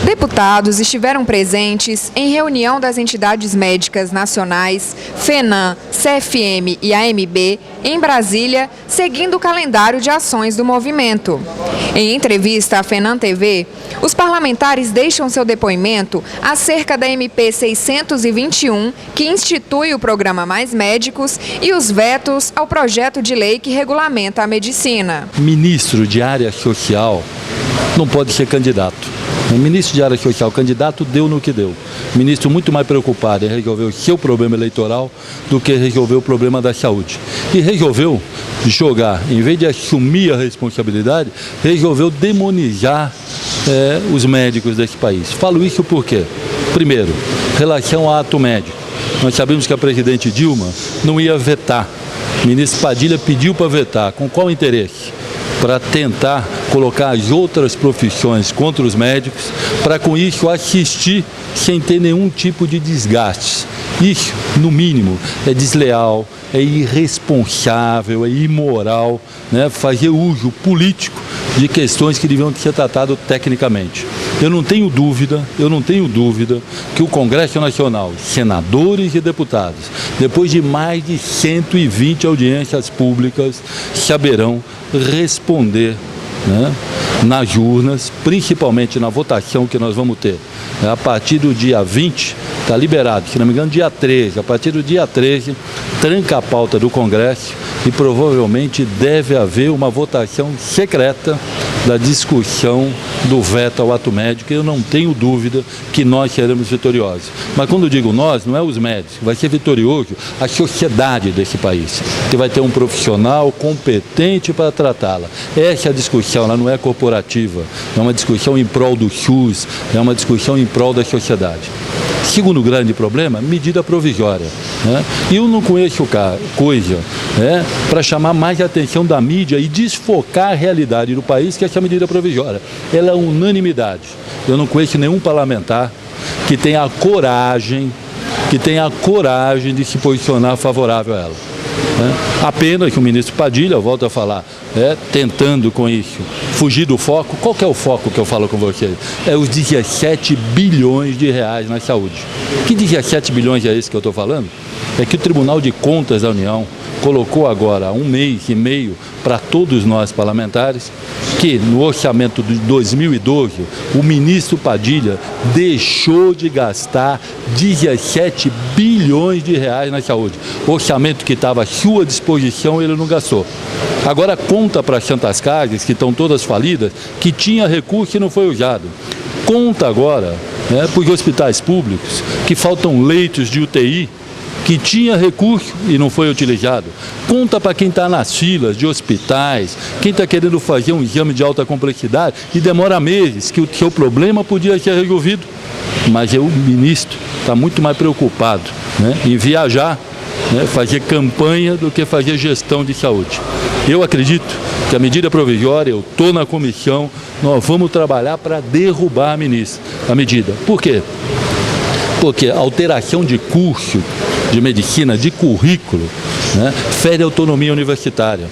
Deputados estiveram presentes em reunião das entidades médicas nacionais, FENAM, CFM e AMB, em Brasília, seguindo o calendário de ações do movimento. Em entrevista à FENAM TV, os parlamentares deixam seu depoimento acerca da MP 621, que institui o programa Mais Médicos, e os vetos ao projeto de lei que regulamenta a medicina. Ministro de área social não pode ser candidato. O ministro de área social, candidato, deu no que deu. O ministro muito mais preocupado em resolver o seu problema eleitoral do que resolver o problema da saúde. E resolveu jogar, em vez de assumir a responsabilidade, resolveu demonizar os médicos desse país. Falo isso por quê? Primeiro, relação ao ato médico. Nós sabemos que a presidente Dilma não ia vetar. O ministro Padilha pediu para vetar. Com qual interesse? Para tentar colocar as outras profissões contra os médicos, para com isso assistir sem ter nenhum tipo de desgaste. Isso, no mínimo, é desleal, é irresponsável, é imoral, né? Fazer uso político de questões que deviam ser tratadas tecnicamente. Eu não tenho dúvida que o Congresso Nacional, senadores e deputados, depois de mais de 120 audiências públicas, saberão responder, né, nas urnas, principalmente na votação que nós vamos ter. A partir do dia 20, está liberado, se não me engano, dia 13. A partir do dia 13, tranca a pauta do Congresso e provavelmente deve haver uma votação secreta da discussão do veto ao ato médico. Eu não tenho dúvida que nós seremos vitoriosos. Mas quando eu digo nós, não é os médicos, vai ser vitorioso a sociedade desse país, que vai ter um profissional competente para tratá-la. Essa discussão, ela não é corporativa, é uma discussão em prol do SUS, é uma discussão em prol da sociedade. Segundo grande problema, medida provisória, né? E eu não conheço coisa, né, para chamar mais a atenção da mídia e desfocar a realidade do país que essa medida provisória. Ela é unanimidade. Eu não conheço nenhum parlamentar que tenha a coragem de se posicionar favorável a ela. Apenas que o ministro Padilha, eu volto a falar, tentando com isso fugir do foco. Qual que é o foco que eu falo com vocês? É os 17 bilhões de reais na saúde. Que 17 bilhões é esse que eu estou falando? É que o Tribunal de Contas da União colocou agora 1 mês e meio para todos nós parlamentares, que no orçamento de 2012, o ministro Padilha deixou de gastar 17 bilhões de reais na saúde. O orçamento que estava à sua disposição, ele não gastou. Agora conta para as Santas Casas, que estão todas falidas, que tinha recurso e não foi usado. Conta agora, né, para os hospitais públicos, que faltam leitos de UTI, que tinha recurso e não foi utilizado. Conta para quem está nas filas de hospitais, quem está querendo fazer um exame de alta complexidade e demora meses, que o seu problema podia ser resolvido. Mas o ministro está muito mais preocupado, né, em viajar, né, fazer campanha do que fazer gestão de saúde. Eu acredito que a medida provisória, eu estou na comissão, nós vamos trabalhar para derrubar a medida. Por quê? Porque a alteração de curso de medicina, de currículo, né, fere a autonomia universitária.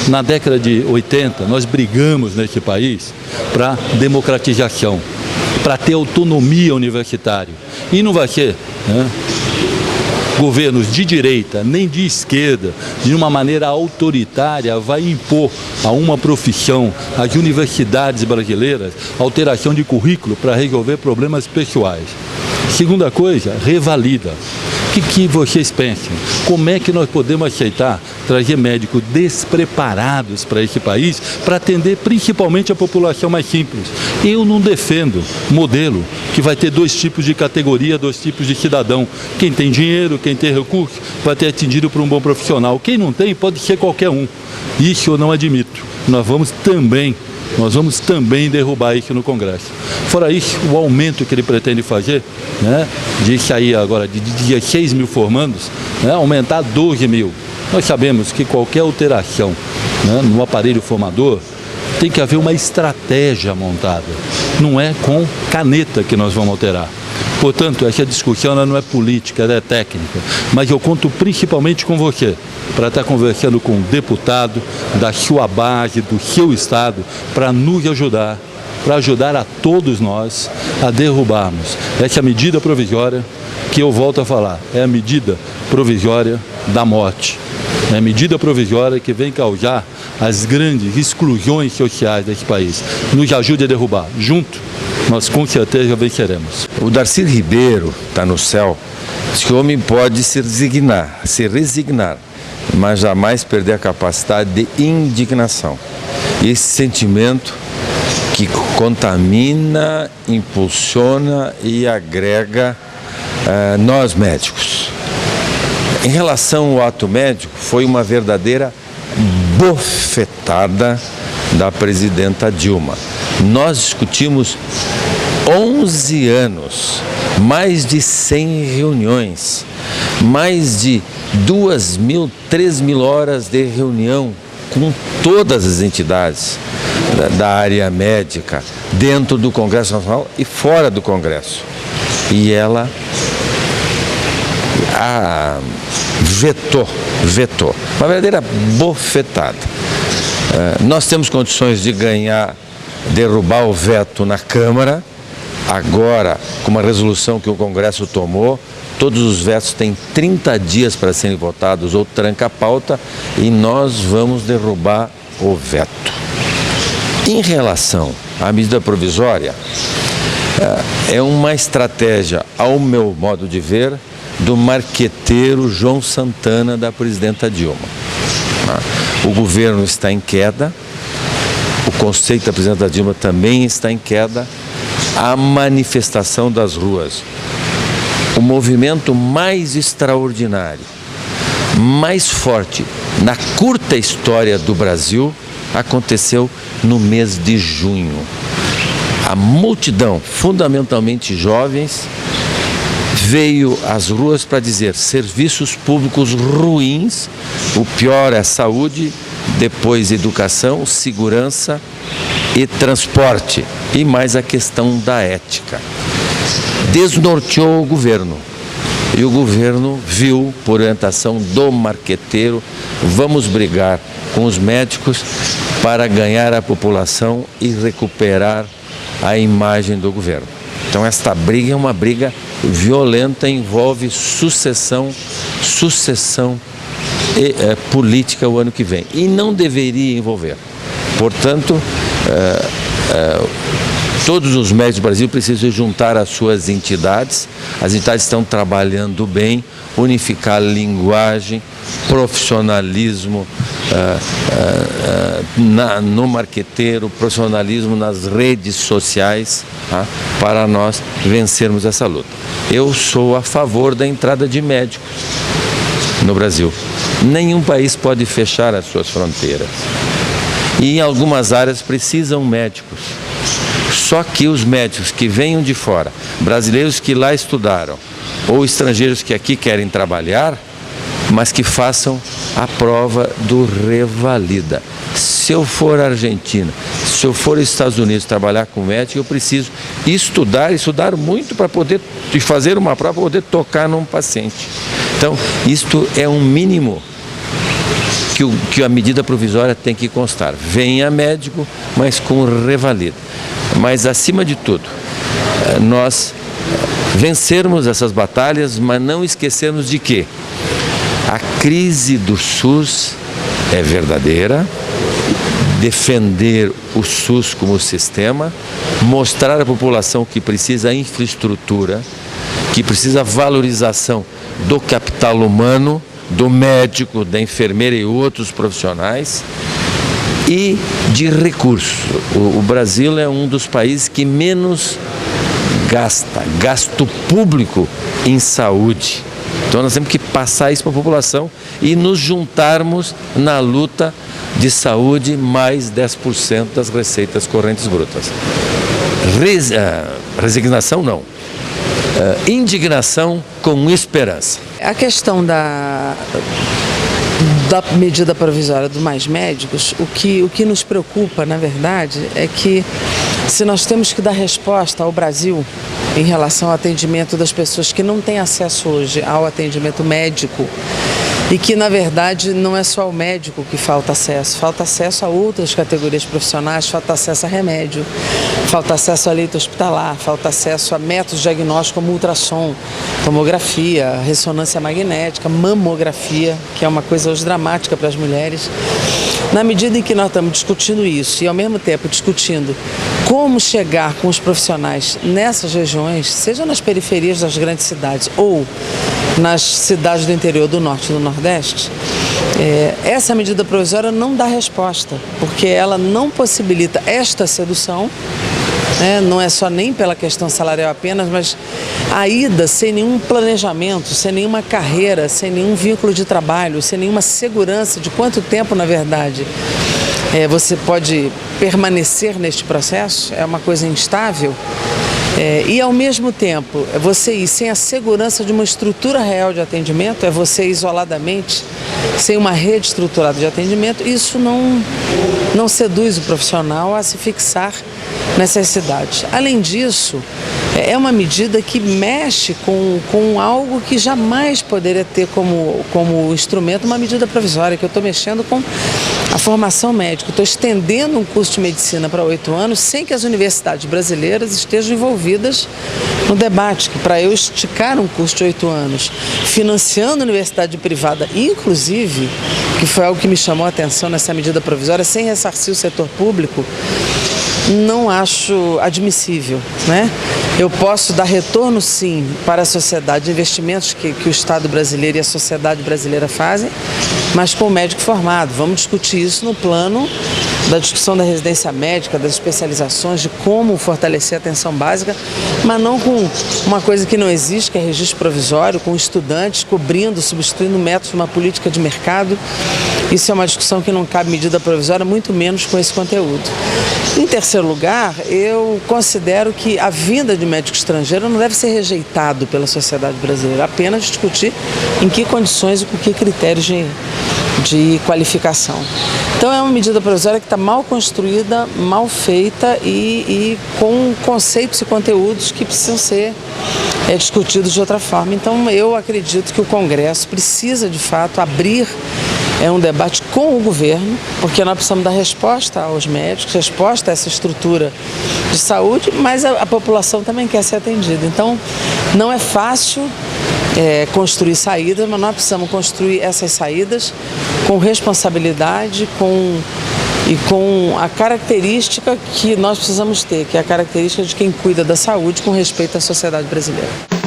Na década de 80, nós brigamos nesse país para democratização, para ter autonomia universitária. E não vai ser, né, governos de direita nem de esquerda, de uma maneira autoritária, vai impor a uma profissão, às universidades brasileiras, alteração de currículo para resolver problemas pessoais. Segunda coisa, revalida. O que vocês pensam? Como é que nós podemos aceitar trazer médicos despreparados para esse país para atender principalmente a população mais simples? Eu não defendo modelo que vai ter 2 tipos de categoria, 2 tipos de cidadão. Quem tem dinheiro, quem tem recurso, vai ter atendido por um bom profissional. Quem não tem, pode ser qualquer um. Isso eu não admito. Nós vamos também derrubar isso no Congresso. Fora isso, o aumento que ele pretende fazer, né, de sair agora de 16 mil formandos, né, aumentar a 12 mil. Nós sabemos que qualquer alteração, né, no aparelho formador, tem que haver uma estratégia montada. Não é com caneta que nós vamos alterar. Portanto, essa discussão ela não é política, ela é técnica. Mas eu conto principalmente com você, para estar conversando com um deputado da sua base, do seu estado, para nos ajudar para ajudar a todos nós a derrubarmos essa medida provisória, que eu volto a falar, é a medida provisória da morte. É a medida provisória que vem causar as grandes exclusões sociais desse país. Nos ajude a derrubar. Junto, nós com certeza venceremos. O Darcy Ribeiro está no céu. Diz que o homem pode se resignar, mas jamais perder a capacidade de indignação. Esse sentimento que contamina, impulsiona e agrega nós médicos. Em relação ao ato médico, foi uma verdadeira bofetada da presidenta Dilma. Nós discutimos 11 anos, mais de 100 reuniões, mais de 2.000, 3.000 horas de reunião com todas as entidades da área médica, dentro do Congresso Nacional e fora do Congresso. E ela vetou, uma verdadeira bofetada. Nós temos condições de derrubar o veto na Câmara, agora com uma resolução que o Congresso tomou, todos os vetos têm 30 dias para serem votados ou tranca a pauta e nós vamos derrubar o veto. Em relação à medida provisória, é uma estratégia, ao meu modo de ver, do marqueteiro João Santana da presidenta Dilma. O governo está em queda, o conceito da presidenta Dilma também está em queda, a manifestação das ruas, o movimento mais extraordinário, mais forte na curta história do Brasil aconteceu no mês de junho. A multidão, fundamentalmente jovens, veio às ruas para dizer serviços públicos ruins, o pior é a saúde, depois educação, segurança e transporte, e mais a questão da ética. Desnorteou o governo, e o governo viu, por orientação do marqueteiro, vamos brigar com os médicos para ganhar a população e recuperar a imagem do governo. Então esta briga é uma briga violenta, envolve sucessão e política o ano que vem. E não deveria envolver. Portanto, todos os médicos do Brasil precisam juntar as suas entidades. As entidades estão trabalhando bem, unificar a linguagem, profissionalismo no marqueteiro, profissionalismo nas redes sociais, para nós vencermos essa luta. Eu sou a favor da entrada de médicos no Brasil. Nenhum país pode fechar as suas fronteiras. E em algumas áreas precisam médicos. Só que os médicos que venham de fora, brasileiros que lá estudaram, ou estrangeiros que aqui querem trabalhar, mas que façam a prova do revalida. Se eu for à Argentina, se eu for aos Estados Unidos trabalhar com médico, eu preciso estudar muito para poder fazer uma prova, para poder tocar num paciente. Então, isto é um mínimo que a medida provisória tem que constar. Venha médico, mas com revalida. Mas, acima de tudo, nós vencermos essas batalhas, mas não esquecermos de que a crise do SUS é verdadeira, defender o SUS como sistema, mostrar à população que precisa infraestrutura, que precisa valorização do capital humano, do médico, da enfermeira e outros profissionais, e de recursos. O Brasil é um dos países que menos gasto público em saúde. Então nós temos que passar isso para a população e nos juntarmos na luta de saúde, mais 10% das receitas correntes brutas. Resignação não. Indignação com esperança. A questão da medida provisória do Mais Médicos, o que nos preocupa, na verdade, é que se nós temos que dar resposta ao Brasil em relação ao atendimento das pessoas que não têm acesso hoje ao atendimento médico, e que, na verdade, não é só o médico que falta acesso a outras categorias profissionais, falta acesso a remédio, falta acesso a leito hospitalar, falta acesso a métodos diagnósticos como ultrassom, tomografia, ressonância magnética, mamografia, que é uma coisa hoje dramática para as mulheres. Na medida em que nós estamos discutindo isso e, ao mesmo tempo, discutindo como chegar com os profissionais nessas regiões, seja nas periferias das grandes cidades ou nas cidades do interior do Norte e do Nordeste, essa medida provisória não dá resposta, porque ela não possibilita esta sedução, não é só nem pela questão salarial apenas, mas a ida sem nenhum planejamento, sem nenhuma carreira, sem nenhum vínculo de trabalho, sem nenhuma segurança de quanto tempo, na verdade, você pode permanecer neste processo, é uma coisa instável. E, ao mesmo tempo, você ir sem a segurança de uma estrutura real de atendimento, é você isoladamente, sem uma rede estruturada de atendimento, isso não seduz o profissional a se fixar nessas cidades. Além disso, é uma medida que mexe com algo que jamais poderia ter como instrumento uma medida provisória, que eu estou mexendo com a formação médica. Estou estendendo um curso de medicina para 8 anos sem que as universidades brasileiras estejam envolvidas no debate, que para eu esticar um curso de 8 anos, financiando a universidade privada, inclusive, que foi algo que me chamou a atenção nessa medida provisória, sem ressarcir o setor público, não acho admissível, Eu posso dar retorno, sim, para a sociedade, investimentos que o Estado brasileiro e a sociedade brasileira fazem, mas com o médico formado. Vamos discutir isso no plano da discussão da residência médica, das especializações, de como fortalecer a atenção básica, mas não com uma coisa que não existe, que é registro provisório, com estudantes cobrindo, substituindo métodos de uma política de mercado. Isso é uma discussão que não cabe medida provisória, muito menos com esse conteúdo. Em terceiro lugar, eu considero que a vinda de médico estrangeiro não deve ser rejeitado pela sociedade brasileira, apenas discutir em que condições e com que critérios de qualificação. Então é uma medida provisória que está mal construída, mal feita e com conceitos e conteúdos que precisam ser discutidos de outra forma. Então eu acredito que o Congresso precisa de fato abrir um debate com o governo, porque nós precisamos dar resposta aos médicos, resposta a essa estrutura de saúde, mas a população também quer ser atendida. Então não é fácil construir saídas, mas nós precisamos construir essas saídas com responsabilidade e com a característica que nós precisamos ter, que é a característica de quem cuida da saúde com respeito à sociedade brasileira.